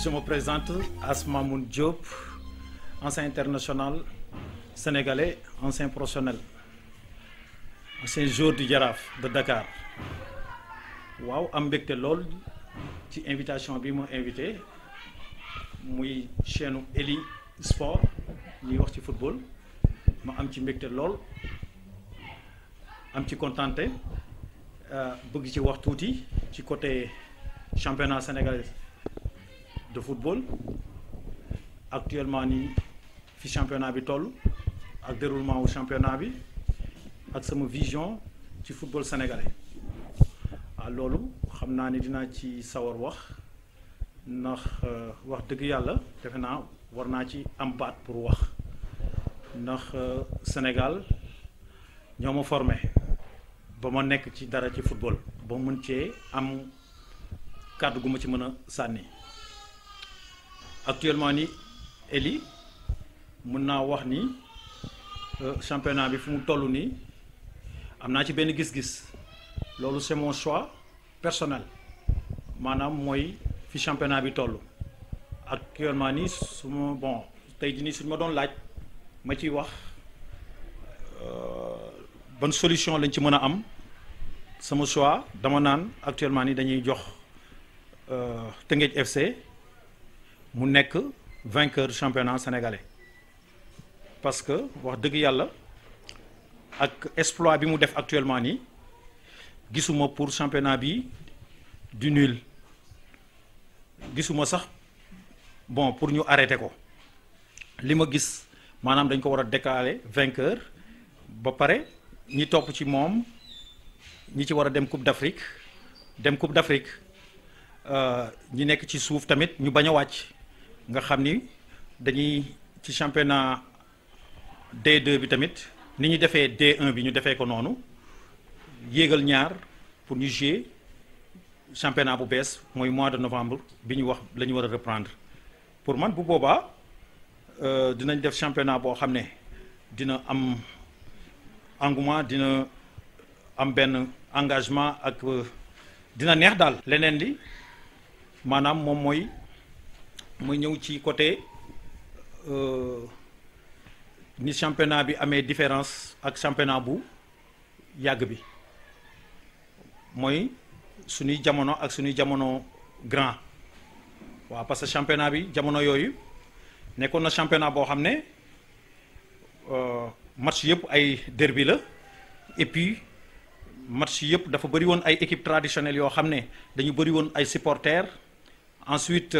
Je me présente Asmamoun Diop, ancien international sénégalais, ancien professionnel, ancien joueur du Jaraaf de Dakar. waaw am mbégte lool ci invitation bi mu invité muy chaîne Ely Sport ñuy wax ci football ma am ci mbégte lool am ci contenté bëgg ci wax tuuti ci côté championnat sénégalais de football actuellement nii fi championnat bi toll ak déroulement wu championnat bi ak sama vision ci football sénégalais. loolu xam naa ni dinaa ci sawar wax ndax wax dëgg yàlla defe naa war naa ci am baat pour wax ndax Sénégal ñoo ma formé ba ma nekk ci dara ci football ba mën cee am kàddu gu ma ci mën a sànni actuellement ni Ely mën naa wax ni championnat bi fu mu toll nii am naa ci benn gis-gis loolu c'est mon choix personnel maanaam mooy fi championnat bi toll actuellement nii su ma bon tey jii nii suñu ma doon laaj ma ciy wax ban solution lañ ci mën a am sama choix dama naan actuellement nii dañuy jox Teungueth FC mu nekk vainqueur championnat sénégalais parce que wax dëgg yàlla ak exploit bi mu def actuellement nii gisuma pour championnat bi du nul gisuma sax bon pour ñu arrêter ko li ma gis maanaam dañ ko war a décaler vainqueur ba pare ñi topp ci moom ñi ci war a dem Coupe d'Afrique ñi nekk ci suuf tamit ñu bañ a wàcc nga xam ni dañuy ci championnat D2 bi tamit ni ñu defee D1 bi ñu defee ko noonu yéegal ñaar pour ñu jouer championnat bu bees mooy mois de novembre bi ñu wax la ñu war a reprendre pour man bu boobaa dinañ def championnat boo xam ne dina am engouement dina am benn engagement ak dina neex daal. leneen li maanaam moom mooy ñëw ci côté ni championnat bi amee différence ak championnat bu yàgg bi. mooy suñuy jamono ak suñuy jamono grand waaw parce que championnat bi jamono yooyu nekkoon na championnat boo xam ne match yëpp ay derby la et puis match yëpp dafa bëri woon ay équipes traditionnelles yoo xam ne dañu bëri woon ay supporters ensuite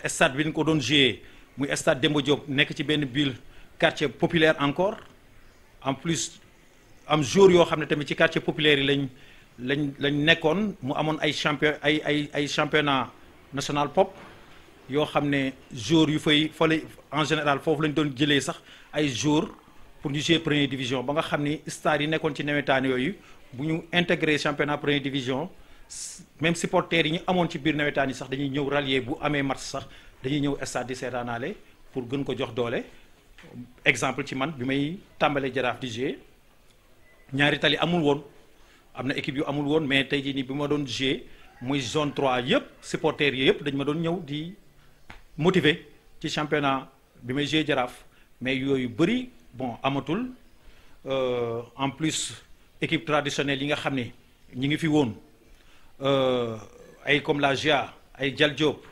stade bi ñu ko doon jouer muy stade Demba Diop nekk ci benn ville quartier populaire encore en plus am jour yoo xam ne tamit ci quartier populaire yi lañ nekkoon mu amoon ay championnat national pop yoo xam ne jour yu fay fale en général foofu lañ doon jëlee sax ay jour pour ñu jouer première division ba nga xam ni stars yi nekkoon ci nawetaan yooyu bu ñu intégré championnat première division même supporters yi ñu amoon ci biir nawetaan yi sax dañuy ñëw rallier bu amee match sax dañuy ñëw stade di seetaanaale pour gën ko jox doole exemple ci man bi may tàmbalee Jaraaf di jouer ñaari tali amul woon. am na équipe yu amul woon mais tey jii nii bi ma doon jouer muy zone 3 yëpp supporters yi yëpp dañ ma doon ñëw di motiver ci championnat bi may jouer Jaraaf mais yooyu bëri bon amatul en plus équipe traditionnelle yi nga xam ne ñi ngi fi woon ay comme la GIA ay Jal Diop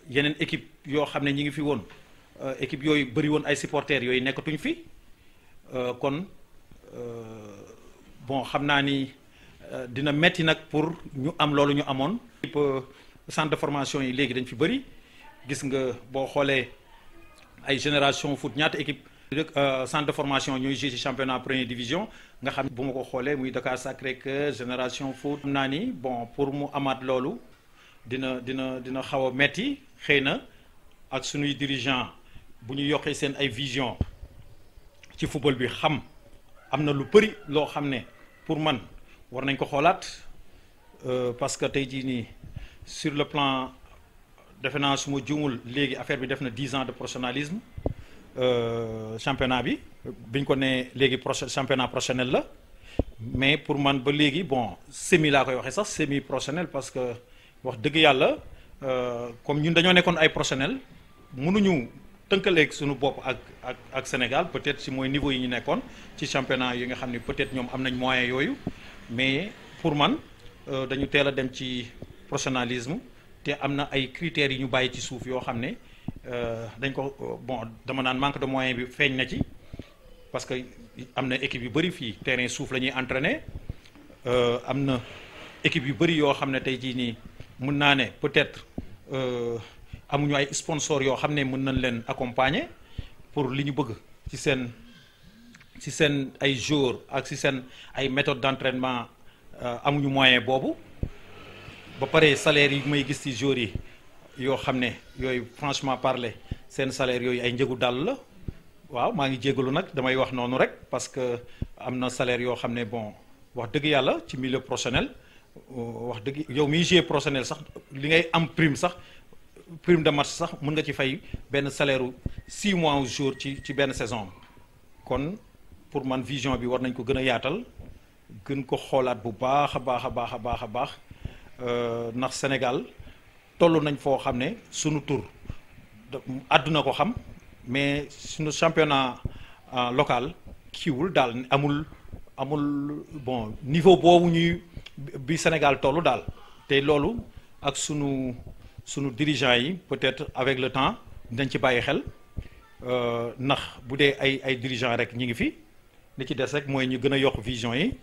yeneen équipe yoo xam ne ñi ngi fi woon équipe yooyu bëri woon ay supporters yooyu nekkatuñ fi kon bon xam naa ni dina metti nag pour ñu am loolu ñu amoon. centre de formation yi léegi dañ fi bëri gis nga boo xoolee ay génération foot ñaata équipe centre de formation ñooy jouer ci championnat première division nga xam bu ma ko xoolee muy Dakar Sacré-Cœur génération foot. xam naa ni bon pour mu amaat loolu dina xaw a metti xëy na ak suñuy dirigeant bu ñu yokkee seen ay vision ci football bi xam am na lu bëri loo xam ne. pour man war nañ ko xoolaat parce que tey jii nii sur le plan defe naa su ma juumul léegi affaire bi def na 10 ans de professionnalisme championnat bi biñ ko ne léegi championnat professionnel la mais pour man ba léegi bon semi laa koy waxee sax semi professionnel parce que wax dëgg yàlla comme ñun dañoo nekkoon ay professionnels mënuñu tënkaleeg suñu bopp ak Sénégal peut-être si mooy niveau yi ñu nekkoon ci championnat yi nga xam ne peut-être ñoom am nañ moyens yooyu mais pour man dañu teel a dem ci professionnalisme te am na ay critères yi ñu bàyyi ci suuf yoo xam ne dañ ko bon dama naan manque de moyen bi feeñ na ci parce que am na équipe yu bëri fii terrain suuf la ñuy entraîner am na équipe yu bëri yoo xam ne tey jii nii mën naa ne peut-être amuñu ay sponsors yoo xam ne mën nañ leen accompagner pour li ñu bëgg ci seen ay jours ak ci seen ay méthodes d'entraînement amuñu moyen boobu ba pare salaire yi may gis ci jours yi yoo xam ne yooyu franchement parler seen salaire yooyu ay njëgu dàll la waaw maa ngi jégalu nag damay wax noonu rek parce que am na salaire yoo xam ne bon wax dëgg yàlla ci milieu professionnel wax dëgg yow miy jouer professionnel sax li ngay am prime sax prime de match sax mën nga ci fay benn salaire u 6 mois au jour ci benn saison kon pour man vision bi war nañ ko gën a yaatal gën ko xoolaat bu baax a baax a baax a baax a baax ndax Sénégal toll nañ foo xam ne sunu tur àdduna ko xam mais suñu championnat local kiiwul daal amul bon niveau boobu ñuy bi Sénégal tollu daal te loolu ak sunu dirigeants yi peut-être avec le temps dañ ci bàyyi xel ndax bu dee ay dirigeants rek ñi ngi fi li ci des rek mooy ñu gën a yokk vision yi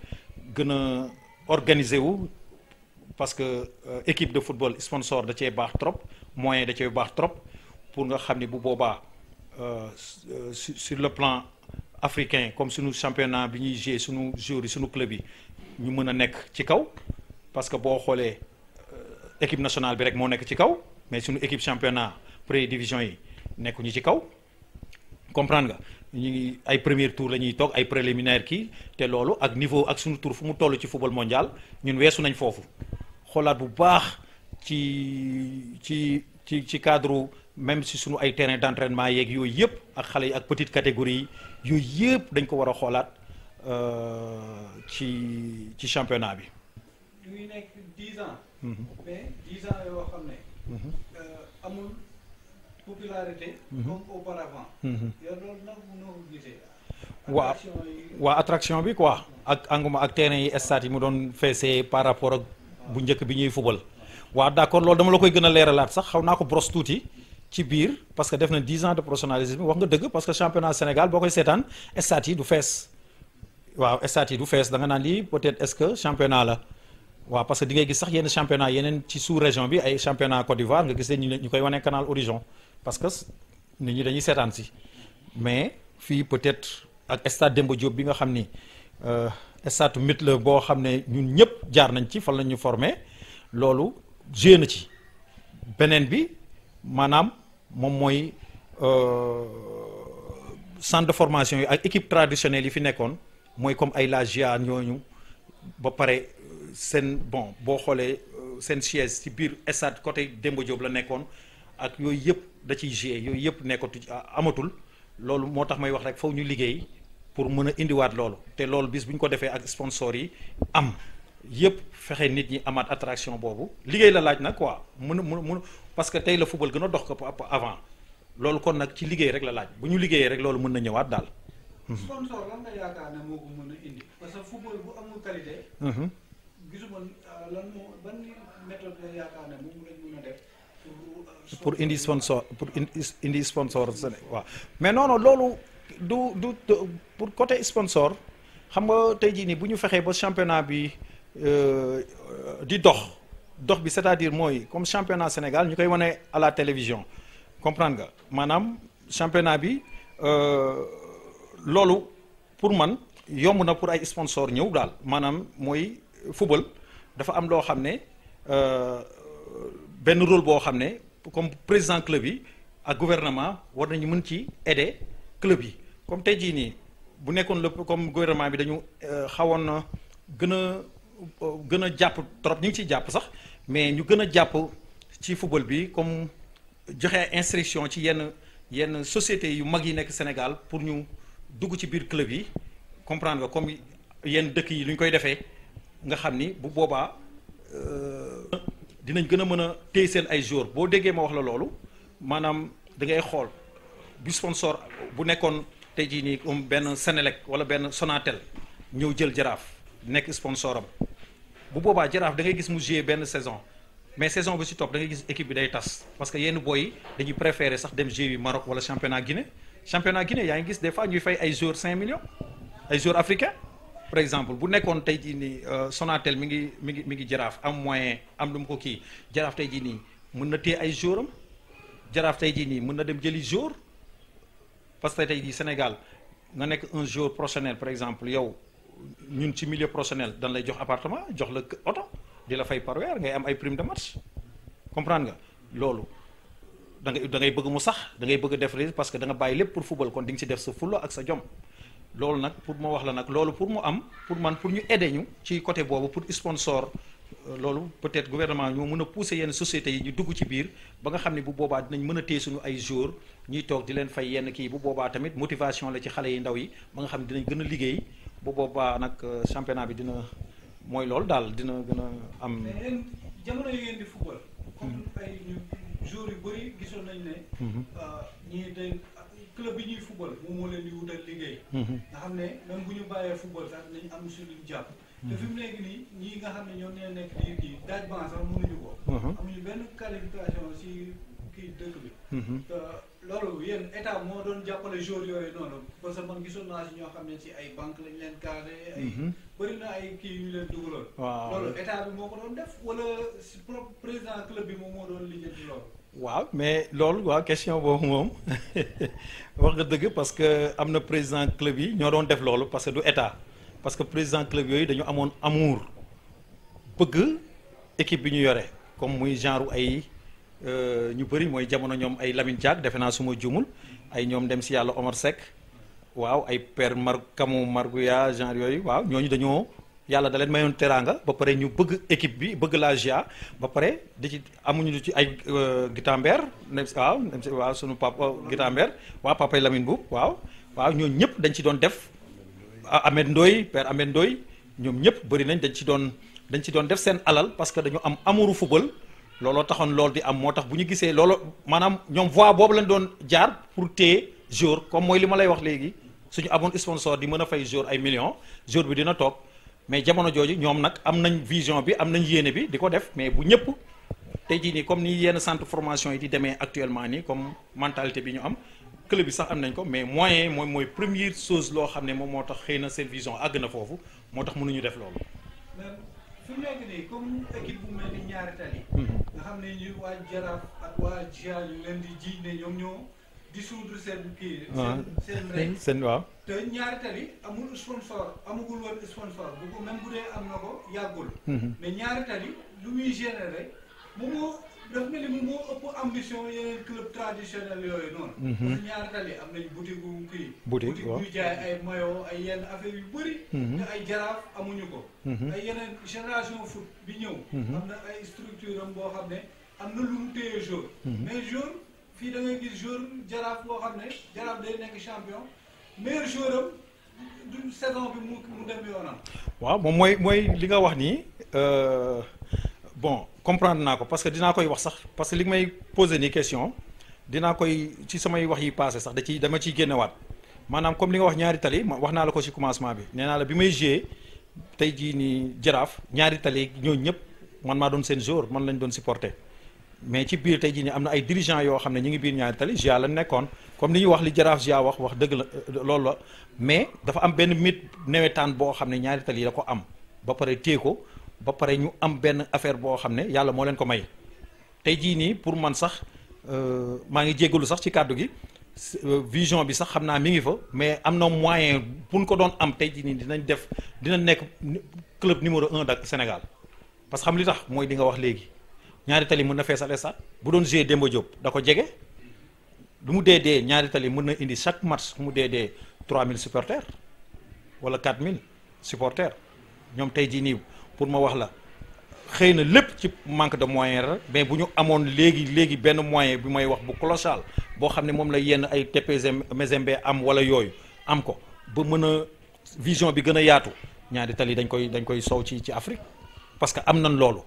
gën a organiser wu parce que équipe de football sponsor da cee baax trop moyen da cee baax trop pour nga xam ni bu boobaa sur le plan africain comme sunu championnat bi ñuy jouer sunu joueurs yi sunu club yi ñu mën a nekk ci kaw parce que boo xoolee équipe nationale bi rek moo nekk ci kaw mais sunu équipe championnat pré-division yi nekkuñu ci kaw comprendre nga ñu ngi ay premier tour la ñuy toog ay préliminaire kii te loolu ak niveau ak sunu tour fu mu toll ci football mondial ñun weesu nañ foofu xoolaat bu baax ci cadre même si sunu ay terrain d'entraînement yeeg yooyu yëpp ak xale yi ak petite catégorie yi yooyu yëpp dañ ko war a xoolaat ci championnat bi. ñu ngi nekk 10 ans. mais 10 ans yoo xam ne. amul popularité. comme auparavant. yow loolu nag noo ko gisee. waa attraction bi quoi ak engouement ak terrain yi stade yi mu doon feesee par rapport ak bu njëkk bi ñuy fubal. waaw d'accord loolu dama la koy gën a leeralaat sax xaw naa ko brosse tuuti ci biir parce que def na 10 ans de professionnalisme wax nga dëgg parce que championnat Sénégal boo koy seetaan stade yi du fees waaw stade yi du fees da nga naan lii peut-être est-ce que championnat la waaw parce que di ngay gis sax yenn championnat yeneen ci sous-région bi ay championnat Côte d'Ivoire nga gis ñu koy wane canal Horizon parce que nit ñi dañuy seetaan si mais fii peut-être ak stade Demba Diop bi nga xam ni stade mythe la boo xam ne ñun ñëpp jaar nañ ci fan la ñu formé loolu joué na ci beneen bi maanaam moom mooy centre de formation yi ak équipe traditionnelle yi fi nekkoon mooy comme ay La Gia ñooñu ba pare seen bon boo xoolee seen siège ci biir stade côté Demba Diop la nekkoon ak yooyu yëpp da ciy joué yooyu yëpp nekkatu amatul loolu moo tax may wax rek foofu ñu liggéey pour mën a indiwaat loolu te loolu bis bu ñu ko defee ak sponsor yi am yëpp fexe nit ñi amaat attraction boobu liggéey la laaj nag quoi mun parce que tey la football gën a dox ko avant loolu kon nag ci liggéey rek la laaj bu ñu liggéeyee rek loolu mën na ñëwaat daal. sponsor lan nga yaakaar ne moo ko mën a indi parce que football bu amul qualité. gisuma lan moo ban méthode la yaakaar ne moom lañ mën a def. pour indi sponsor waaw mais non loolu du pour côté sponsor xam nga tey jii nii bu ñu fexee ba championnat bi di dox bi c'est-à-dire mooy comme championnat Sénégal ñu koy wane à la télévision comprendre nga maanaam championnat bi loolu pour man yomb na pour ay sponsor ñëw daal maanaam mooy football dafa am loo xam ne benn rôle boo xam ne comme président club yi ak gouvernement war nañu mën ci aider club yi comme tey jii nii bu nekkoon lépp comme gouvernement bi dañu xawoon na gën a jàpp trop ñu ngi ciy jàpp sax mais ñu gën a jàpp ci football bi comme joxe instruction ci yenn sociétés yu mag yi nekk Sénégal pour ñu dugg ci biir club yi comprendre nga comme yenn dëkk yi lu ñu koy defee nga xam ni bu boobaa dinañ gën a mën a téye seen ay joueurs boo déggee ma wax la loolu maanaam da ngay xool bu sponsor bu nekkoon tey jii nii comme benn Senelec wala benn Sonatel ñëw jël Jaraaf nekk sponsor am bu boobaa Jaraaf da ngay gis mu jouer benn saison mais saison bi si topp da ngay gis équipe bi day tas parce que yenn boy yi dañuy préférer sax dem jouer Maroc wala championnat Guinée yaa ngi gis des fois ñuy fay ay joueurs 5 millions ay joueurs africains par exemple bu nekkoon tey jii nii Sonatel mi ngi Jaraaf am moyen am lu mu ko kii Jaraaf tey jii nii mën na téye ay joueurs am Jaraaf tey jii nii mën na dem jëli joueur parce que tey jii Sénégal nga nekk un joueur professionnel par exemple yow ñun ci milieu professionnel dañ lay jox appartement jox la oto di la fay par weer ngay am ay prime de match comprendre nga loolu da ngay bëgg mu sax da ngay bëgg def parce que da nga bàyyi lépp pour football kon di nga ci def sa fulla ak sa jom loolu nag pour ma wax la nag loolu pour mu am pour ñu aider ñu ci côté boobu pour sponsor loolu peut-être gouvernement ñoo mën a pousser yenn sociétés yi ñu dugg ci biir ba nga xam ne bu boobaa dinañ mën a téye suñu ay jours ñuy toog di leen fay yenn kii bu boobaa tamit motivation la ci xale yi ndaw yi ba nga xam ne dinañ gën a liggéey bu boobaa nag championnat bi dina mooy loolu daal dina gën a am. mais yéen jamono yi ngeen di football. comme ay jours yu bëri gisoon nañ ne. ñii day club yi ñuy football moom moo leen di wutal liggéey. nga xam ne même bu ñu bàyyee football sax dinañ am si luñ jàpp. te fi mu nekk nii ñii nga xam ne ñoom ñoo nekk di kii daaj ban sax mënuñu ko. amuñu benn qualification si kii dëkk bi. te loolu yéen état moo doon jàppale joueurs yooyu noonu parce que man gisoon naa si ñoo xam ne si ay banque lañ leen cadré ay bëri na ay kii yu ñu leen dugaloon. waaw loolu état bi moo ko doon def wala si propre président club bi moom moo doon lijjanti loolu. waaw mais loolu waaw question boobu moom wax nga dëgg parce que am na président club yi ñoo doon def loolu parce que du état parce que président club yooyu dañu amoon amour bëgg équipe bi ñu yore comme muy genre ay ñu bëri mooy jamono ñoom ay Lamine Diack defe naa suma jumul ay ñoom dem si yàlla Omar Seck waaw ay père Kamou Margouya genre yooyu waaw ñooñu dañoo yàlla da leen mayoon teraanga ba pare ñu bëgg équipe bi bëgg la GIA ba pare di ci amuñu ci ay Guitambert waaw sunu papa Guitambert waaw papa Lamine Boub waaw ñooñu ñëpp dañ ci doon def Ahmed Ndoye père Ahmed Ndoye ñoom ñëpp bëri nañ dañ ci doon def seen alal parce que dañu am amouru football looloo taxoon loolu di am moo tax bu ñu gisee loolu maanaam ñoom voie boobu lañ doon jaar pour téye jour comme mooy li ma lay wax léegi suñu amoon sponsor di mën a fay jour ay millions jour bi dina toog mais jamono jooju ñoom nag am nañ vision bi am nañ yéene bi di ko def mais bu ñëpp tey jii nii comme ni yenn centre formation yi di demee actuellement nii comme mentalité bi ñu am club bi sax am nañ ko mais moyen mooy première chose loo xam ne moom moo tax xëy na seen vision àgg na foofu moo tax mënuñu def loolu. fi mu nekk nii comme équipe bu mel ni Ñaari Tali. nga xam ne ñu waa Jaraaf ak waa GIA ñu leen di jiiñ ne ñoom ñoo dissoudre seen kii. seen rek seen waaw. te Ñaari Tali amul sponsor amagul woon sponsor bu ko même bu dee am na ko yàggul. mais Ñaari Tali lu muy générer moom moo daf mel ni moo ëpp ambition yeneen club traditionnel yooyu noonu. parce que Ñaari Tali am nañ boutique gu kii. boutique waaw ñu jaay ay maillot ay yenn affaire yu bëri. te ay Jaraaf amuñu ko. ay yeneen génération foot bi ñëw. am na ay structure am boo xam ne am na lu mu téye jour. mais jour fii da ngay gis jour Jaraaf boo xam ne Jaraaf day nekk champion meilleur joueur am du saison bi mu dem yoonam. waaw moom mooy li nga wax nii bon comprendre naa ko parce que dinaa koy wax sax parce que li may poser nii question dinaa koy ci samay wax yi passé sax dama ciy génnewaat maanaam comme li nga wax Ñaari Tali wax naa la ko ci commencement bi nee naa la bi may jouer tey jii nii Jaraaf Ñaari Tali ñooñu ñëpp man maa doon seen joueur man lañ doon supporter mais ci biir tey jii nii am na ay dirigeants yoo xam ne ñu ngi biir Ñaari Tali GIA la nekkoon comme li ñuy wax li Jaraaf GIA wax dëgg la loolu la mais dafa am benn mit nawetaan boo xam ne Ñaari Tali la ko am ba pare téye ko ba pare ñu am benn affaire boo xam ne yàlla moo leen ko may tey jii nii pour man sax maa ngi jéggalu sax ci kàddu gi vision bi sax xam naa mi ngi fa mais am na moyen pour ñu ko doon am tey jii nii dina nekk club numéro 1 dak Sénégal parce que xam li tax mooy di nga wax léegi Ñaari Tali mën na feesal stade bu doon jouer Demba Diop da ko jege lu mu dee Ñaari Tali mën na indi chaque match mu dee 3000 supporters wala 4000 supporters ñoom tey jii nii pour ma wax la xëy na lépp ci manque de moyen la mais bu ñu amoon léegi benn moyen bi may wax bu colossal boo xam ne moom la yenn ay TPG Mazembe am wala yooyu am ko ba mën a vision bi gën a yaatu Ñaari Tali dañ koy sow ci Afrique parce que am nañ loolu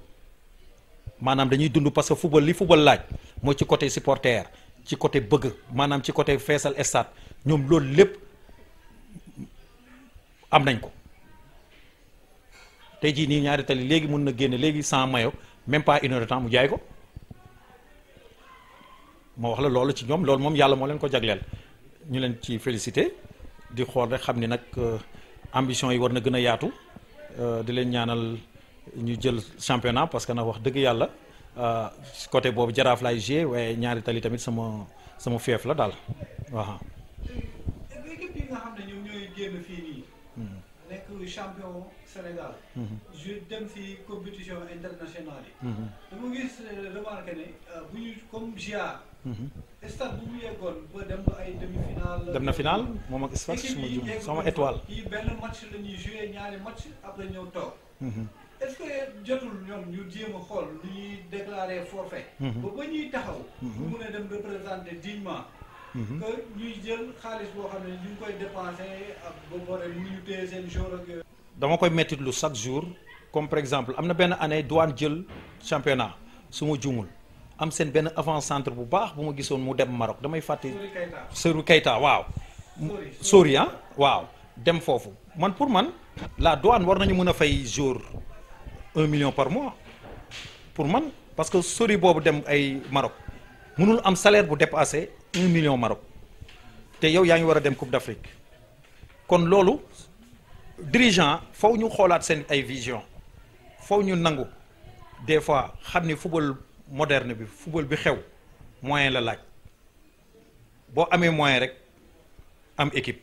maanaam dañuy dund parce que football li football laaj mooy ci côté supporter ci côté bëgg maanaam ci côté feesal stade ñoom loolu lépp am nañ ko tey jii nii ñaari tali léegi mun na génne léegi sans maillot même pas une heure de temps mu jaay ko moo wax la loolu ci ñoom loolu moom yàlla moo leen ko jagleel ñu leen ci félicité di xool rek xam ni nag ambition yi war na gën a yaatu di leen ñaanal ñu jël championnat parce que nag wax dëgg yàlla côté boobu jaraaf laay joué waaye ñaari tali tamit sama fief la daal waaw. équipe yi nga xam ne ñoom ñooy génn fii nii. nekk champion Sénégal. je dem si compétition internationale yi. dama gis remarqué ne bu ñu comme GIA. stade bu mu yeggoon ba dem ba ay demi-finale. dem na final moom ak Sfax suma jum sama étoile. kii benn match la ñuy joué ñaari match après ñëw toog. est-ce que jotul ñoom ñu jéem a xool lu ñuy déclarer forfait. ba ñuy taxaw. bu mun a dem représenter dignement. que ñuy jël xaalis boo xam ne ñu ngi koy dépenser ak ba pare mu ñu téye seen jour ak. dama koy mettit lu chaque jour comme par exemple am na benn année Douane jël championnat su ma juumul am seen benn avant centre bu baax bu ma gisoon mu dem Maroc damay fàtte. Sori Keita waaw. Sori ah waaw dem foofu man pour man la Douane war nañu mën a fay jour 1 million par mois pour man parce que Sori boobu dem ay Maroc mënul am salaire bu dépassé 1 million Maroc te yow yaa ngi war a dem Coupe d'Afrique kon loolu dirigeant faw ñu xoolaat seen ay vision faw ñu nangu des fois xam ni football moderne bi football bi xew moyen la laaj boo amee moyen rek am équipe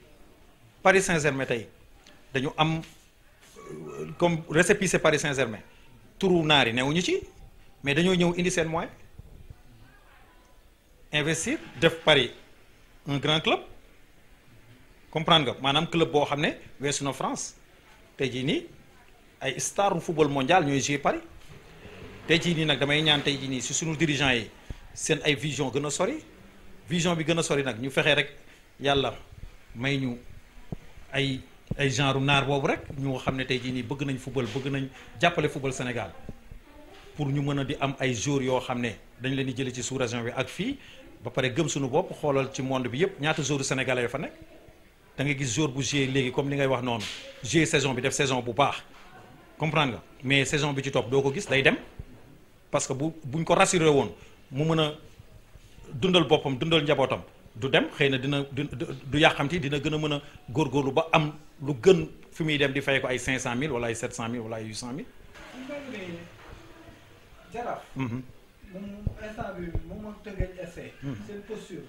Paris Saint-Germain tey dañu am comme récépissé Paris Saint-Germain turu naari newuñu ci mais dañoo ñëw indi seen moyen investir def Paris un grand club comprendre nga maanaam club boo xam ne weesu na France tey jii nii ay star football mondial ñooy jouer Paris tey jii nii nag damay ñaan tey jii nii si suñu dirigeants yi seen ay vision gën a sori vision bi gën a sori nag ñu fexee rek yàlla may ñu ay genre naar boobu rek ñu xam ne tey jii nii bëgg nañ football bëgg nañ jàppale football Sénégal pour ñu mën a di am ay joueurs yoo xam ne dañ leen di jëlee ci sous-région bi ak fii ba pare gëm suñu bopp xoolal ci monde bi yëpp ñaata joueurs sénégalais yoo fa nekk da nga gis joueur bu joué léegi comme li ngay wax noonu joué saison bi def saison bu baax comprendre nga mais saison bi ci topp doo ko gis day dem parce que buñ ko rassuré woon mu mën a dundal boppam dundal njabootam du dem xëy na dina du yàqamti dina gën a mën a góorgóorlu ba am lu gën fi muy dem di fay ko ay 500000 wala ay 700000 wala ay 800000. Jaraaf. moom instant bi moom ak Teungueth FC. seen posture.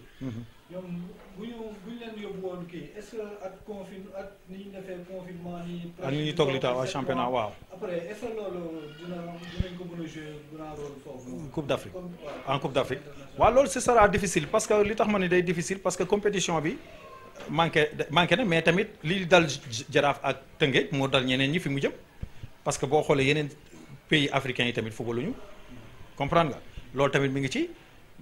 ñoom bu ñu leen yóbbu woon kii est-ce que ak ni ñu defee confinement nii. ak ni ñuy toog li taw waa championnat waaw. après est-ce que loolu dinañ ko mën a jouer grand rôle foofu. Coupe d'Afrique en Coupe d'Afrique waaw loolu ce sera difficile parce que li tax ma ne day difficile parce que compétition bi manqué na mais tamit li dal Jaraaf ak Teungueth moo dal ñeneen ñi fi mu jëm parce que boo xoolee yeneen pays africains yi tamit footballuñu comprendre nga loolu tamit mi ngi ci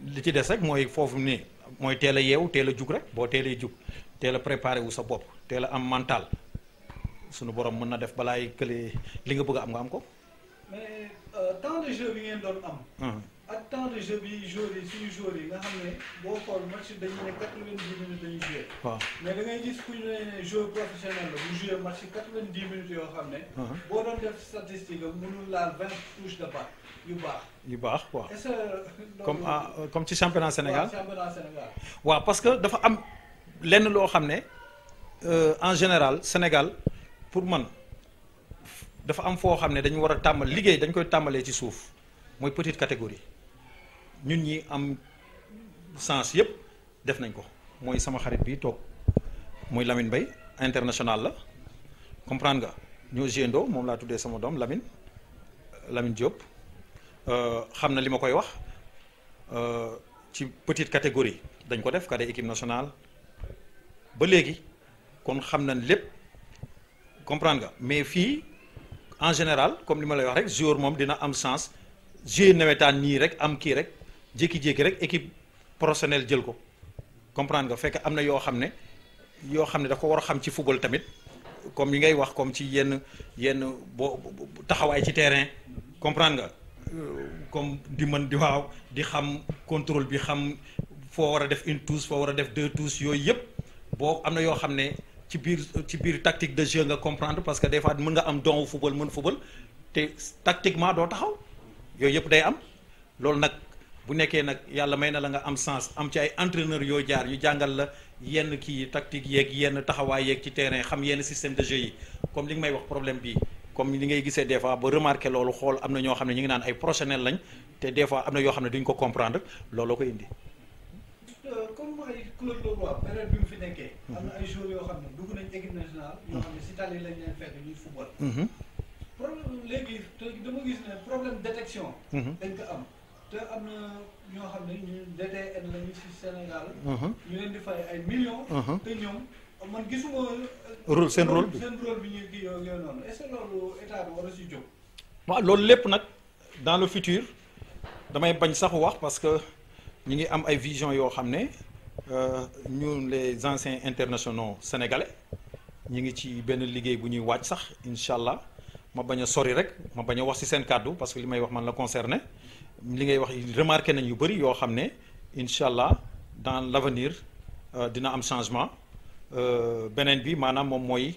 li ci des rek mooy foofu ni mooy teel a yeewu teel a jug rek boo teelee jug teel a préparé wu sa bopp teel a am mental sunu borom mën na def balaay kële li nga bëgg a am nga am ko. mais temps de jeu bi ngeen doon am. ak temps de jeu bi joueurs yi suñu joueurs yi nga xam ne boo xool match dañu ne 90 minutes dañuy joué. waaw mais da ngay gis ku ñu ne joueur professionnel la bu joué match 90 minutes yoo xam ne. boo doon def statistique am mënul laal 20 touches de balle yu baax quoi. est-ce que comme ci championnat Sénégal. championnat Sénégal. waaw parce que dafa am lenn loo xam ne en général Sénégal pour man dafa am foo xam ne dañu war a tàmbal liggéey dañ koy tàmbalee ci suuf mooy petite catégorie ñun ñi am sens yépp def nañ ko mooy sama xarit bi toog muy Lamine Mbaye international la comprendre nga ñoo géndoo moom laa tuddee sama doom Lamine Diop xam na li ma koy wax ci petite catégorie dañ ko def cadet équipe nationale ba léegi kon xam nañ lépp comprendre nga mais fii en général comme li ma lay wax rek joueur moom dina am chance jouer nawetaan nii rek am kii rek jékki-jékki rek équipe professionnelle jël ko comprendre nga fekk am na yoo xam ne daf ko war a xam ci football tamit comme yi ngay wax comme ci yenn boo taxawaay ci terrain comprendre nga comme di mën di waaw di xam contrôle bi xam foo war a def une touche foo war a def deux touches yooyu yëpp boo am na yoo xam ne ci biir tactique de jeu nga comprendre parce que des fois mën nga am don football mën football te tactiquement doo taxaw yooyu yëpp day am loolu nag bu nekkee nag yàlla may na la nga am sens am ci ay entraîneurs yoo jaar ñu jàngal la yenn kii tactique yeeg yenn taxawaay yeeg ci terrain xam yenn système de jeu yi comme li nga may wax problème bi comme li ngay gisee des fois ba remarqué loolu xool am na ñoo xam ne ñu ngi naan ay professionnels lañ te des fois am na yoo xam ne duñ ko comprendre looloo ko indi. comme ay Claude Leroy période bi mu fi nekkee. am na ay joueurs yoo xam ne dugg nañ équipe nationale. yoo xam ne si tali lañ leen fekk ñuy football. problème léegi te dama gis ne problème détection. dañ ko am te am na ñoo xam ne ñu DTN lañu si Sénégal. ñu leen di fay ay millions. te ñoom man gisuma. seen rôle bi ñuy kii yooyu noonu est-ce que loolu état bi war a si jóg. waaw loolu lépp nag dans le futur damay bañ sax wax parce que ñu ngi am ay vision yoo xam ne ñun les anciens internationaux sénégalais ñu ngi ci benn liggéey bu ñuy waaj sax incha allah ma bañ a sori rek ma bañ a wax ci seen kàddu parce que li may wax man la concerné li ngay wax remarqué nañ yu bëri yoo xam ne incha allah dans l'avenir dina am changement beneen bi maanaam moom mooy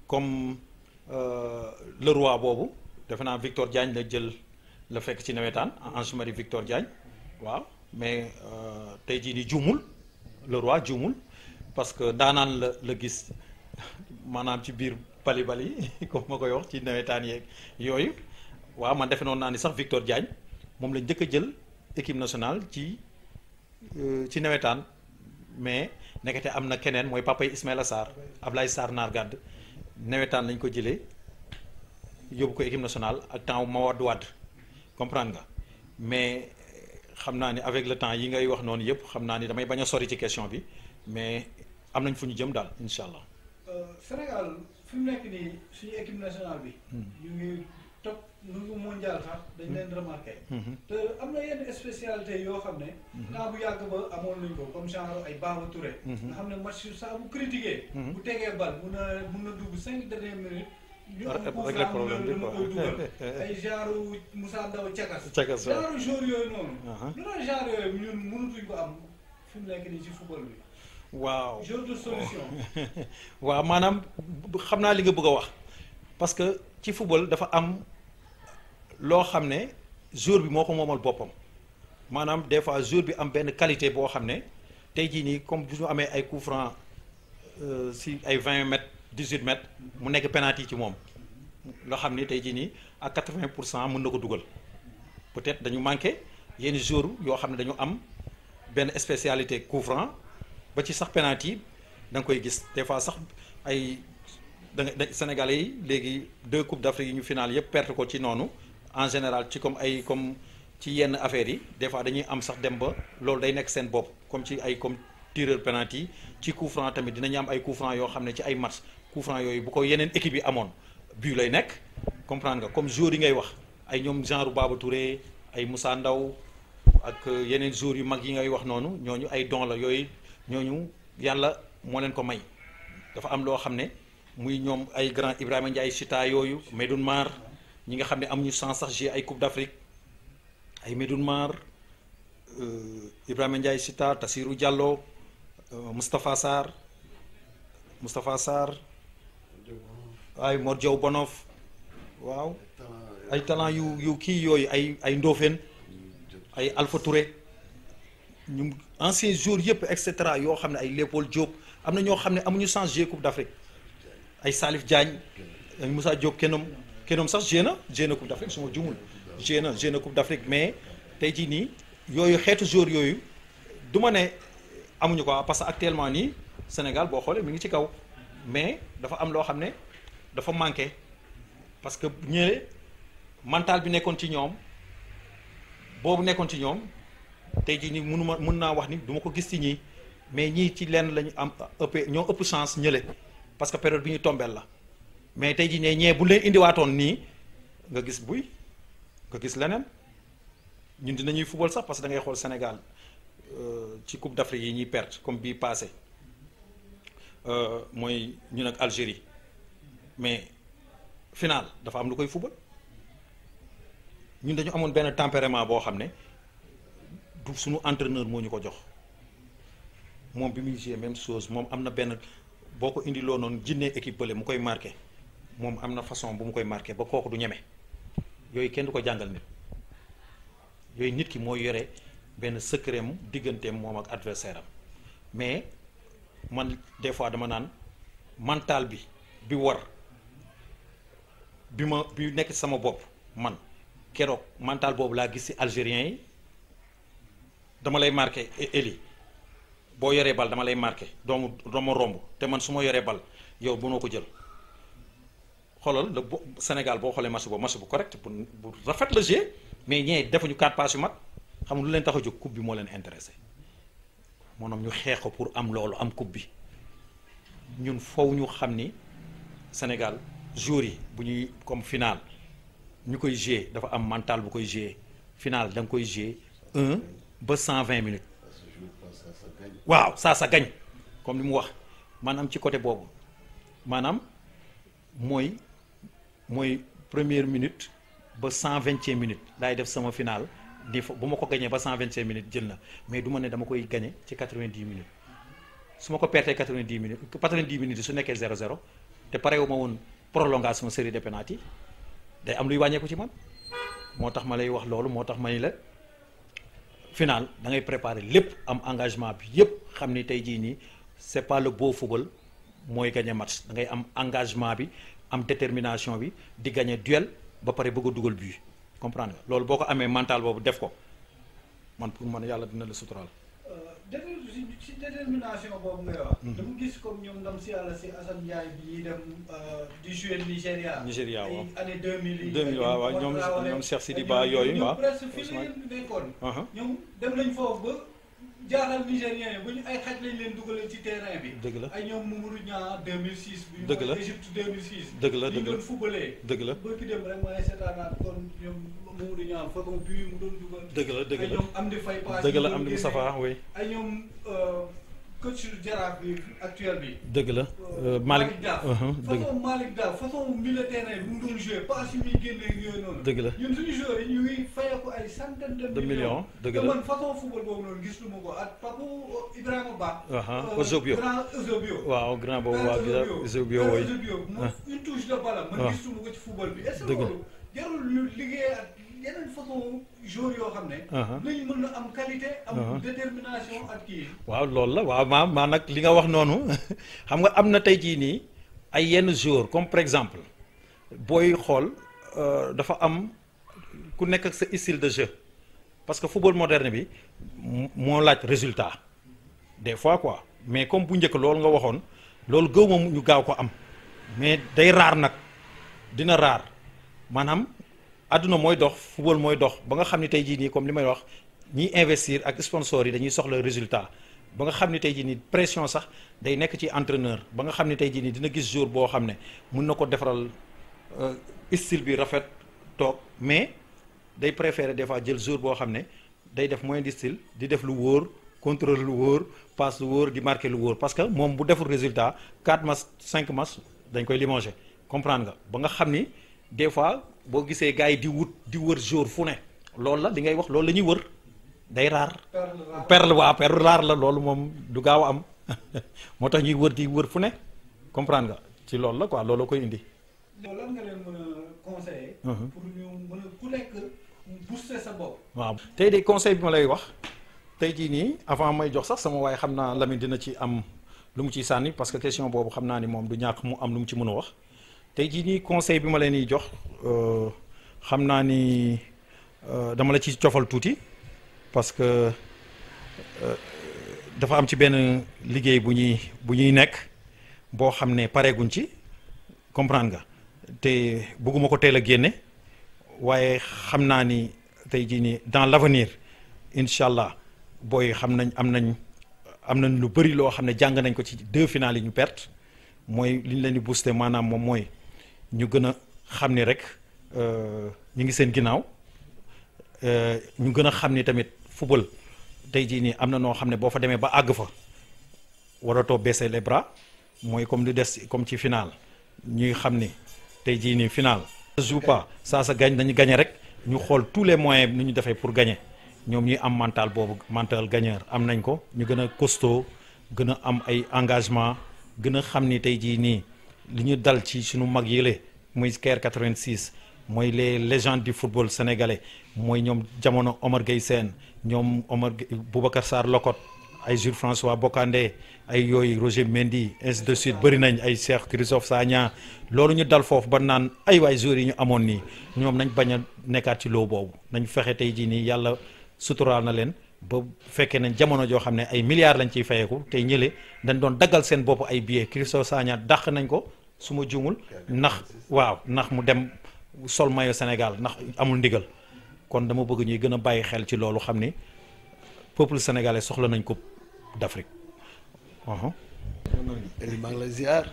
comme le roi boobu defe naa Victor Diagne la jël la fekk ci nawetaan Ange Marie Victor Diagne waaw mais tey jii ni juumul le roi juumul parce que daanaan la gis maanaam ci biir bali comme ma koy wax ci nawetaan yeeg yooyu waaw man defe noonu naa ni sax Victor Diagne moom la njëkk a jël équipe nationale ci nawetaan mais nekkate am na keneen mooy papay Ismaïla Sarr Ablaye Sarr Nargad nawetaan lañ ko jëlee yóbbu ko équipe nationale ak temps Mawade Wade comprendre nga mais xam naa ni avec le temps yi ngay wax noonu yëpp xam naa ni damay bañ a sori ci question bi mais am nañ fu ñu jëm daal incha allah. Sénégal fi mu nekk nii suñu équipe nationale bi. ñu ngi top nu mondial sax dañ leen remarqué. te am na yenn spécialité yoo xam ne. temps bu yàgg ba amoon nañ ko comme genre ay Baba Touré. nga xam ne match saa bu critiqué. bu tegee bal mun na dugg 5 dernières minutes. ñu am régler problème bi quoi koy dugal ay genre Moussa Ndaw Cakas. Cakas waaw genre joueur yooyu noonu. lu doon genre yooyu ñun mënatuñ ko am fi mu nekk nii ci football bi. waaw joueur de solution. waaw maanaam xam naa li nga bëgg a wax parce que ci football dafa am loo xam ne joueur bi moo ko moomal boppam maanaam des fois joueur bi am benn qualité boo xam ne tey jii nii comme bu ñu amee ay coup franc si ay 20 mètres 18 mètres mu nekk penalty ci moom loo xam ne tey jii nii à 80% mën na ko dugal peut-être dañu manqué yenn joueurs yoo xam ne dañu am benn spécialité coup franc ba ci sax penalty da nga koy gis des fois sax ay Sénégalais yi léegi 2 coupes d'Afrique yi ñu final yëpp perte ko ci noonu en général ci comme ci yenn affaires yi des fois dañuy am sax dem ba loolu day nekk seen bopp comme ci ay comme tireur penalty ci coup franc tamit dinañu am ay coup franc yoo xam ne ci ay match coup franc yooyu bu ko yeneen équipe yi amoon but lay nekk comprendre nga comme joueurs yi ngay wax ay ñoom genre Baba Touré ay Moussa Ndaw ak yeneen joueurs yu mag yi ngay wax noonu ñooñu ay don la yooyu ñooñu yàlla moo leen ko may dafa am loo xam ne muy ñoom ay grand Ibrahima Ndiaye Chita yooyu Medoune Mar ñi nga xam ne amuñu chance sax jouer ay Coupe d'Afrique ay Medoune Mar Ibrahima Ndiaye Chita Tassirou Diallo Moustapha Sarr ay Mor Diaw Bonof waaw ay talent yu kii yooyu ay Ndofène ay Alpha Touré ñu anciens joueurs yëpp et cetera yoo xam ne ay Léopold Diop am na ñoo xam ne amuñu chance jouer Coupe d'Afrique ay Salif Diagne ay Moussa Diop Kenom sax joué na Coupe d'Afrique su ma jumul joué na Coupe d'Afrique mais tey jii nii yooyu xeetu joueurs yooyu du ma ne amuñu ko parce que actuellement nii Sénégal boo xoolee mi ngi ci kaw mais dafa am loo xam ne dafa manqué parce que ñële mental bi nekkoon ci ñoom boobu nekkoon ci ñoom tey jii nii mën naa wax ni duma ko gis ci ñii mais ñii ci lenn lañu am ñoo ëpp chance ñële parce que période bi ñu tombeel la mais tey jii ne ñee bu leen indiwaatoon nii nga gis nga gis leneen ñun dinañuy football sax parce que da ngay xool Sénégal ci Coupe d'Afrique yi ñuy perte comme bii passé mooy ñun ak Algérie mais final dafa am lu koy football ñun dañu amoon benn tempérament boo xam ne du suñu entraîneur moo ñu ko jox moom bi muy jouer même chose moom am na benn boo ko indi loo noonu jinnee équipe bële mu koy marqué moom am na façon bu mu koy marqué ba kooku du ñeme yooyu kenn du ko jàngal nit yooyu nit ki mooy yore benn secret mu digganteem moom ak adversaire am mais man des fois dama naan mental bi war bi nekk sama bopp man keroog mental boobu laa gis ci algériens yi dama lay marqué Eli boo yoree bal dama lay marqué doomu romb te man su ma yoree bal yow mënoo ko jël xoolal la Sénégal boo xoolee match bu correct bu rafet la jeu mais ñee defuñu 4 passes yu mag xam lu leen tax a jóg coupe bi moo leen intéressé maanaam ñu xeex ko pour am loolu am coupe bi ñun foofu ñu xam ni Sénégal joueurs yi bu ñuy comme final ñu koy jouer dafa am mental bu koy jouer final da nga koy jouer 1 ba 120 minutes waaw ça gagne comme li mu wax maanaam ci côté boobu maanaam mooy première minute ba 120e minute laay def sama final di fa bu ma ko gañee ba 125 minutes jël na mais du ma ne dama koy gañe ci 90 minutes su ma ko pertee 90 minutes su nekkee 0-0 te parewu ma woon prolongation série de penalty day am luy wàññeeku ci man moo tax ma lay wax loolu moo tax ma ni la final da ngay préparer lépp am engagement bi yépp xam ni tey jii nii c'est pas le beau football mooy gagner match da ngay am engagement bi am détermination bi di gagner duel ba pare bëgg a dugal but comprendre nga loolu boo ko amee mental boobu def ko man pour man yàlla dina la suturaal. ci détermination boobu ngay wax. dama gis comme ñoom ndam si yàlla si Assane Ndiaye bi dem di jouer Nigéria. Nigéria waaw ay année 2000 yi. 2000 waaw waaw ñoom Cheikh Sidi Ba yooyu waaw. presque fii la ñu nekkoon. ñoom dem nañ foofu ba jaaxal Nigériens yi ba ñu ay xaj lañ leen dugalee ci terrain bi. dëgg la ay ñoom Mamadou Niang 2006. dëgg la Égypte 2006. dëgg la ñu doon footballé. dëgg la ba ki dem rek mooy seetaanaat kon ñoom Mamadou Niang façon bii mu doon dugal. dëgg la ay ñoom Amdi Faye pass dëgg la Amdi Moustapha oui. ay ñoom coach Jaraaf bi actuel bi. dëgg la Malick Daaf. dëgg façon Malick Daaf façon militaire bi mu doon joué pass yi muy génnee yooyu noonu. dëgg la ñun suñu joueurs yi ñu ngi fayeeku ay centaine de millions. dëgg te la man façon football boobu noonu gis lu ma ko ak Pape Ibrahima Ba. Eusebio grand Eusebio. waaw grand boobu waaw Eusebio woy une touche de balle man gis lu ma ko ci football bi. est-ce que loolu jarul ñu liggéey ak yeneen façon joueurs yoo xam ne. nañu mën a am qualité. am détermination ak kii. waaw loolu la waaw maa nag li nga wax noonu xam nga am na tey jii nii ay yenn joueurs comme par exemple booy xool dafa am ku nekk ak sa style de jeu parce que football moderne bi moo laaj résultat des fois quoi mais comme bu njëkk loolu nga waxoon loolu gëw ma ñu gaaw ko am mais day raar nag dina raar maanaam. àdduna mooy dox football mooy dox ba nga xam ne tey jii nii comme li may wax ñiy investir ak sponsors yi dañuy soxla résultat ba nga xam ne tey jii nii pression sax day nekk ci entraîneur ba nga xam ne tey jii nii dina gis jour boo xam ne mun na ko defaral style bi rafet toog mais day préférer des fois jël jour boo xam ne day def moyen de style di def lu wóor contrôle lu wóor passe lu wóor di marquer lu wóor parce que moom bu deful résultat 4 match 5 match dañ koy limoger comprendre nga ba nga xam ni des fois. boo gisee gars yi di wër jour fu ne loolu la li ngay wax loolu la ñuy wër day raar perle raar la loolu moom du gaaw a am moo tax ñuy wër di wër fu ne comprendre nga ci loolu la quoi loolu koy indi. lan nga leen mën a conseiller. pour ñu mën a ku nekk booster sa bopp. waaw tey de conseil bi ma lay wax tey jii nii avant may jox sax sama waaye xam naa Lamine dina ci am lu mu ciy sànni parce que question boobu xam naa ni moom du ñàkk mu am lu mu ci mën a wax. tey jii nii conseil bi ma leen di jox xam naa ni dama la ci cofal tuuti parce que dafa am ci benn liggéey bu ñuy nekk boo xam ne pareeguñ ci comprendre nga te bëgguma ko teel a génne waaye xam naa ni tey jii nii dans l'avenir incha allah booy xam nañ am nañ lu bëri loo xam ne jàng nañ ko ci 2 finales yi ñu perte mooy li ñu leen di booster maanaam moom mooy. ñu gën a xam ni rek ñu ngi seen ginnaaw ñu gën a xam ni tamit football tey jii nii am na noo xam ne boo fa demee ba àgg fa waratoo baisser les bras mooy comme lu des comme ci final ñuy xam ni tey jii nii final. ne joue pas ça se gagne dañu gagné rek ñu xool tous les moyens nu ñu defee pour gagner ñoom ñuy am mental boobu mental gagneur am nañ ko ñu gën a costaud gën a am ay engagement gën a xam ni tey jii nii li ñu dal ci suñu mag yële muy Caire 86 mooy les légendes du football sénégalais mooy ñoom jamono Omar Gueye Sène ñoom Boubacar Sarr Locotte ay Jules François Bocandé ay yooyu Roger Mendy ainsi de suite bëri nañ ay Cheikh Christophe Sagna loolu ñu dal foofu ba naan ay waay joueurs yi ñu amoon nii ñoom nañ bañ a nekkaat ci loo boobu nañ fexe tey jii nii yàlla suturaal na leen ba fekkee nañ jamono joo xam ne ay milliards lañ ciy fayeeku tey ñële dañ doon daggal seen bopp ay billets Christophe Sagna dàq nañ ko su ma juumul ndax waaw ndax mu dem sol maillot Sénégal ndax amul ndigal kon dama bëgg ñuy gën a bàyyi xel ci loolu xam ni peuple sénégalais soxla nañ coupe d'Afrique. Eli maa ngi lay ziar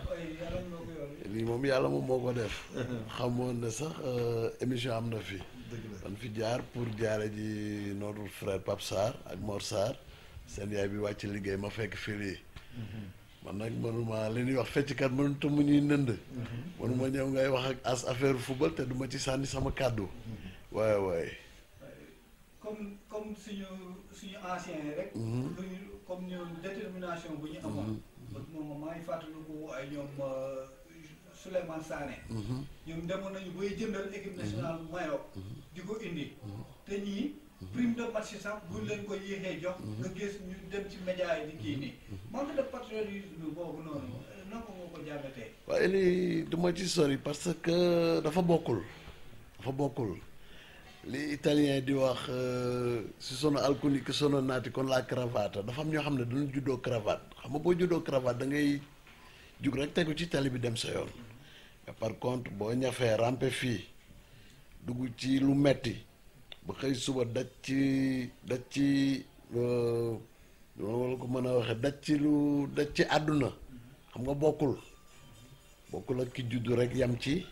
lii moom yàlla moom moo ko def xamoon ne sax émission am na fi man fi jaar pour jaare ji notre frère Pape Sarr ak Mor Sarr seen yaay bi wàcc liggéey ma fekk fii lii man nag mënuma li ñuy wax fecckat mënut mu ñuy nënd mënuma ñëw ngay wax ak as affaire football te duma ci sànni sama kàddu waaye waaye comme suñu ancien yi rek comme ñoom détermination bu ñu amoon moom maa ngi fàttaliku ay ñoom Souleymane Sané ñoom demoon nañu bay jëndal équipe nationale maillot di ko indi te ñii prime de match sax buñ leen ko yéexee jox nga gis ñu dem ci média yi di kii nii manque de patriotisme boobu noonu naka nga ko jàngatee waaye li duma ci sori parce que dafa bokkul li italien di wax si sono alcuni che sono nati con la cravatta dafa am ñoo xam ne dañu juddoo cravate xam nga boo juddoo cravate da ngay jug rek tegu ci tali bi dem sa yoon mais par contre boo ñafee rampe fii dugg ci lu metti ba xëy suba daj ci wala ko mën a waxee daj ci àdduna xam nga bokkul ak ki juddu rek yam ci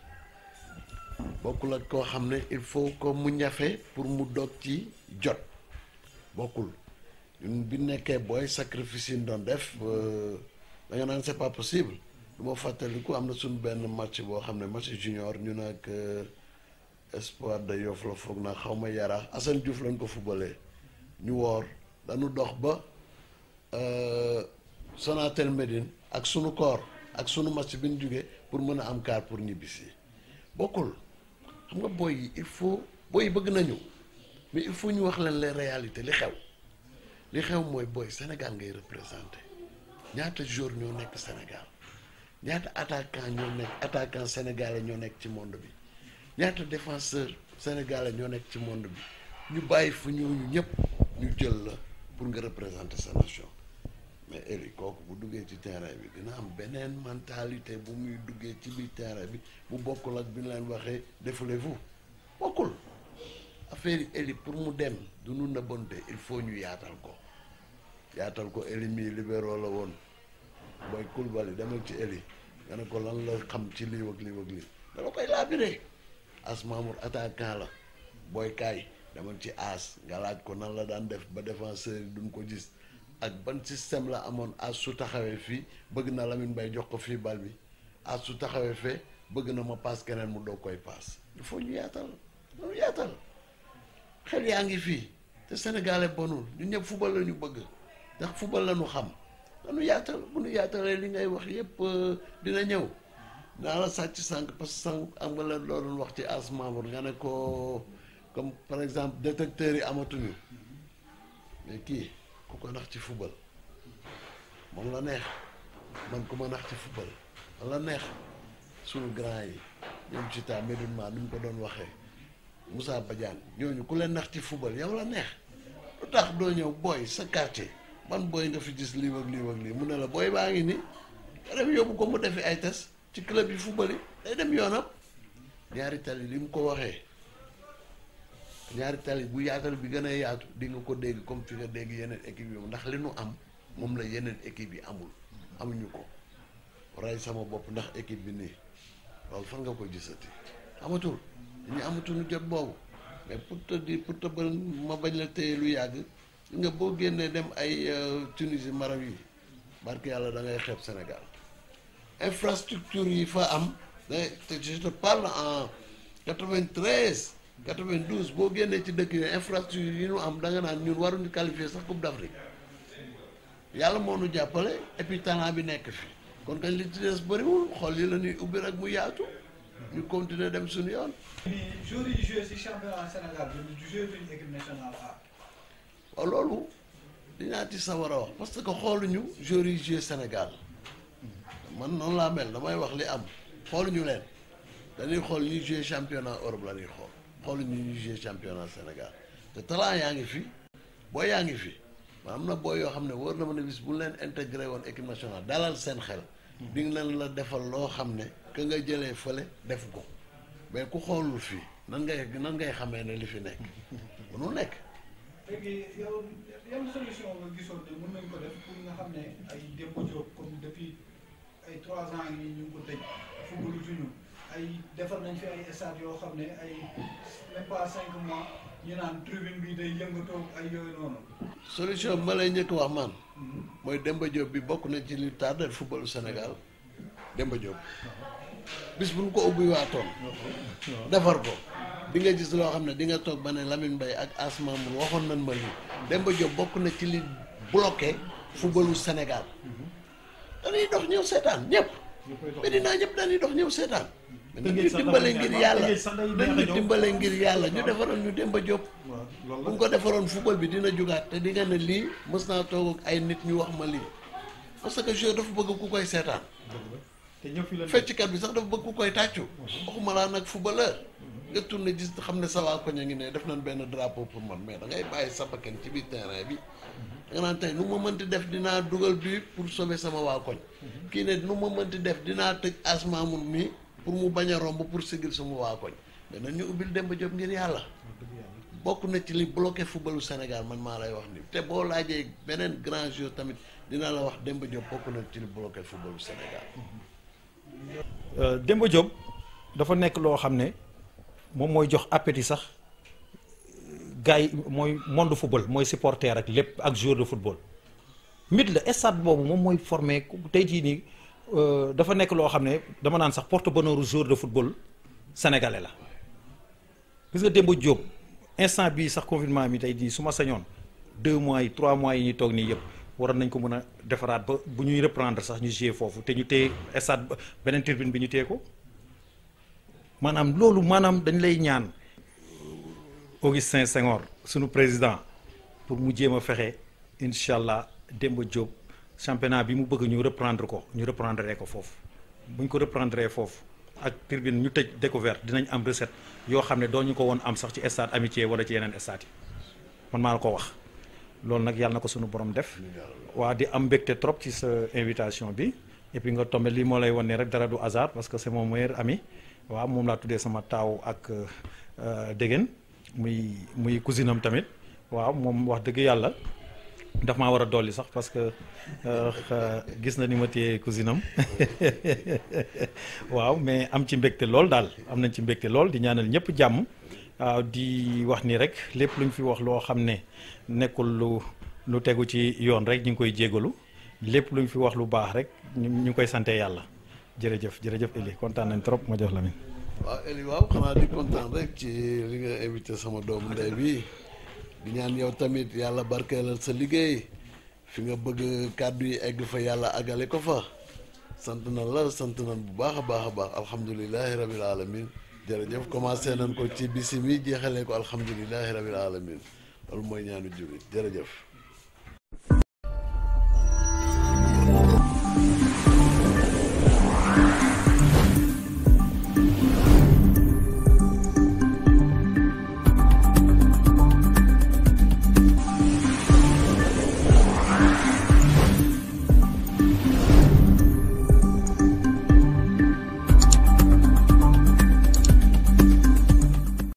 bokkul ak koo xam ne il faut que mu ñafe pour mu doog ci jot bokkul ñun bi nekkee booy sacrifice yi doon def da nga naan c'est pas possible du ma fàttaliku am na suñu benn match boo xam ne match junior ñu nag espoir de Yoff la foog naa xaw ma Yaraax Assane Diouf lañ ko fubalee ñu woor dañu dox ba Sonatel Médine ak sunu koor ak sunu match bi ñu jógee pour mën a am car pour ñibbisi bokkul xam nga booy yi il faut booy yi bëgg nañu mais il faut ñu wax leen les réalités li xew mooy booy Sénégal ngay représenté ñaata joueur ñoo nekk Sénégal ñaata attaquant sénégalais ñoo nekk ci monde bi ñaata défenseur sénégalais ñoo nekk ci monde bi ñu bàyyi fu ñooñu ñëpp ñu jël la pour nga représenter sa nation mais Eli kooku bu duggee ci terrain bi dina am beneen mentalité bu muy duggee ci biir terrain bi bu bokkul ak bi ñu leen waxee défoulez-vous bokkul affaire yi Eli pour mu dem du nu nëbbante il faut ñu yaatal ko Eli mii libéro la woon booy Koulibaly demal ci Eli nga ne ko lan la xam ci lii ak lii dama koy laabiré As Mamour attaquant la booy kaay demal ci As nga laaj ko nan la daan def ba défenseur yi duñ ko gis ak ban système la amoon As su taxawee fii bëgg na Lamine Mbaye jox ko fii bal bi As su taxawee fee bëgg na ma paas keneen mu doog koy paas il faut ñu yaatal xel yaa ngi fii te sénégalais bonul ñu ñëpp football la ñu bëgg ndax football la ñu xam dañu yaatal bu ñu yaatalee li ngay wax yépp dina ñëw naa la sàcc sànq parce que sànq am nga leen loo doon wax ci As Mamour nga ne ko comme par exemple détecteurs yi amatuñu mais kii ku ko nax ci football moom la neex man ku ma nax ci football man la neex suñu grand yi ñoom ci ta Médine ni mu ko doon waxee Moussa Badiane ñooñu ku leen nax ci football yow la neex lu tax doo ñëw booy sa quartier man booy nga fi gis lii ak lii mu ne la booy baa ngi ni nga dem yóbbu ko mu defi ay test ci club yi football yi day dem yoonam ñaari tali li mu ko waxee ñaari tali bu yaatal bi gën a yaatu di nga ko dégg comme fi nga dégg yeneen équipe yi ndax li nu am moom la yeneen équipe yi amuñu ko ray sama bopp ndax équipe bi nii loolu fan nga ko gisati amatul ñu amatuñu jot boobu mais pour te ba ma bañ la téye lu yàgg nga boo génnee dem ay Tunisie Maroc yi barke yàlla da ngay xeeb Sénégal infrastructure yi fa am te je te parle en 93 92 boo génnee ci dëkk yooyu infrastructure yi ñu am da nga naan ñun waruñu qualifier sax Coupe d'Afrique yàlla moo nu jàppale et puis talent bi nekk fi kon kañ li ci des bëriwul xool yi la ñuy ubbi rek mu yaatu ñu continuer dem suñu yoon. mais joueurs yi joué si championnat Sénégal bi ñu joué duñu équipe nationale A. waaw loolu dinaa ci sawar a wax parce que xooluñu joueurs yi joué Sénégal man noonu laa mel damay wax li am xooluñu leen dañuy xool ñuy joué championnat Europe la ñuy xooluñu ñuy joué championnat Sénégal te talent yaa ngi fi boo yaa ngi fi ma am na boo yoo xam ne wóor na ma ne bis bu leen intégré woon équipe nationale dalal seen xel di nga leen la defal loo xam ne que nga jëlee fële def ko mais ku xoolul fii nan ngay xamee ne li fi nekk mënul nekk. léegi yow yan solution nga gisoon ne mën nañ ko def pour nga xam ne ay Demba Diop comme depuis ay 3 ans yi ñu ngi ko tëj football tuñu ay defar nañ fi ay stade yoo xam ne ay même pas 5 mois ñu naan tribune bi day yëngatoo ay yooyu noonu. solution bi ma lay njëkk wax man mooy Demba Diop bi bokk na ci li tardé footballu Sénégal Demba Diop bis bu ñu ko ubbi waatoon defar ko di nga gis loo xam ne di nga toog ba ne Lamine Mbaye ak Asma Mour waxoon nañ ma lii Demba Diop bokk na ci li bloqué footballu Sénégal dañuy dox ñëw seetaan ñëpp Medina ñëpp dañuy dox ñëw seetaan mais nañu dimbale ngir yàlla nañu dimbale ngir yàlla ñu defaroon ñu Demba Diop bu ñu ko defaroon football bi dina jugaat te di nga ne lii mës naa toog ak ay nit ñu wax ma lii parce que joueur dafa bëgg ku koy seetaan fecckat bi sax dafa bëgg ku koy tàccu waxuma laa nag footballeur nga tourné gis xam ne sa waa koñ a ngi ne def nañ benn drapeau pour man mais da ngay bàyyi sa bakkan ci biir terrain bi da nga naan tey nu ma mënti def dinaa dugal bi pour sauver sama waa koñ kii ne nu ma mënti def dinaa tëj Asma Mour mi pour mu bañ a romb pour sigil sama waa koñ mais nañ ñu ubbil Demba Diop ngir yàlla bokk na ci li bloqué footballu Sénégal man maa lay wax ni te boo laajee beneen grand joueur tamit dina la wax Demba Diop bokk na ci li bloqué footballu Sénégal. Demba Diop dafa nekk loo xam ne moom mooy jox appétit sax gars yi mooy monde football mooy supporter ak lépp ak joueur de football. mit la stade boobu moom mooy formé tey jii nii dafa nekk loo xam ne dama naan sax porte-bonheur joueur de football sénégalais la. gis nga Demba Diop instant bii sax confinement mi tey jii su ma sañoon 2 mois yi 3 mois yi ñuy toog nii yëpp. waroon nañ ko mën a defaraat ba bu ñuy reprendre sax ñu jouer foofu te ñu téye stade beneen tribune bi ñu téye ko maanaam loolu maanaam dañ lay ñaan Augustin Senghor sunu président pour mu jéem a fexe incha allah Demba Diop championnat bi mu bëgg ñu reprendre ko foofu bu ñu ko reprendre foofu ak tribune ñu tëj découverte dinañ am recette yoo xam ne doo ñu ko woon am sax ci stade amitié wala ci yeneen stade yi man maa la ko wax. loolu nag yàlla na ko sunu borom def waa di am mbégte trop ci sa invitation bi et puis nga tombé lii moo lay wan ne rek dara du hasard parce que c'est mon meilleur ami waaw moom laa tuddee sama taaw ak Degen muy cousine am tamit waaw moom wax dëgg yàlla daf maa war a dolli sax parce que gis na ni ma téye cousine am waaw mais am ci mbégte lool daal am nañ ci mbégte lool di ñaanal ñëpp jàmm. waaw di wax ni rek lépp lu ñu fi wax loo xam ne nekkul lu tegu ci yoon rek ñu ngi koy jégalu lépp lu ñu fi wax lu baax rek ñu ngi koy sante yàlla jërëjëf Eli kontaan nañ trop ma jox la min waaw Eli waaw xanaa di kontaan rek ci li nga invité sama doomu ndey bi di ñaan yow tamit yàlla barkeelal sa liggéey fi nga bëgg kàddu yi egg fa yàlla àggale ko fa sant na la sant nañ bu baax a baax alhamdulilahi rabil alamin jërëjëf commencé nañ ko ci bisimi jeexalee ko alhamdulilahi rabil alamin loolu mooy ñaanu jullit jërëjëf